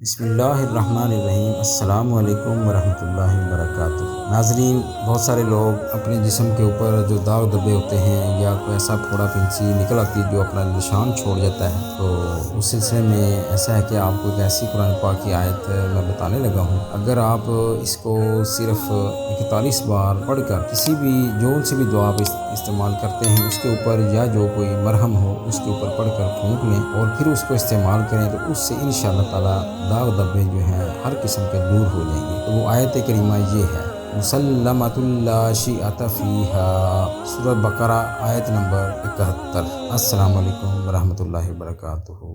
बिस्मिल्लाहिर्रहमानिर्रहीम। अस्सलामु अलैकुम वरहमतुल्लाहि वबरकातुहू। नाज़रीन, बहुत सारे लोग अपने जिस्म के ऊपर जो दाग धब्बे होते हैं या कोई ऐसा फोड़ा फिंसी निकल आती है जो अपना निशान छोड़ जाता है, तो उस सिलसिले में ऐसा है कि आपको एक ऐसी कुरान पाक की आयत मैं बताने लगा हूँ। अगर आप इसको सिर्फ 41 बार पढ़कर किसी भी जोन से भी दुआ आप इस्तेमाल करते हैं उसके ऊपर, या जो कोई मरहम हो उसके ऊपर पढ़कर फूंक लें और फिर उसको इस्तेमाल करें, तो उससे इंशाअल्लाह ताला दाग धब्बे जो हैं हर किस्म के दूर हो जाएंगे। तो वो आयत करीमा ये है, मुसल्लमतुन ला शिअत फीहा, सूरह बकरा आयत नंबर 71। अस्सलामु अलैकुम वरहमतुल्लाहि वबरकातुहू।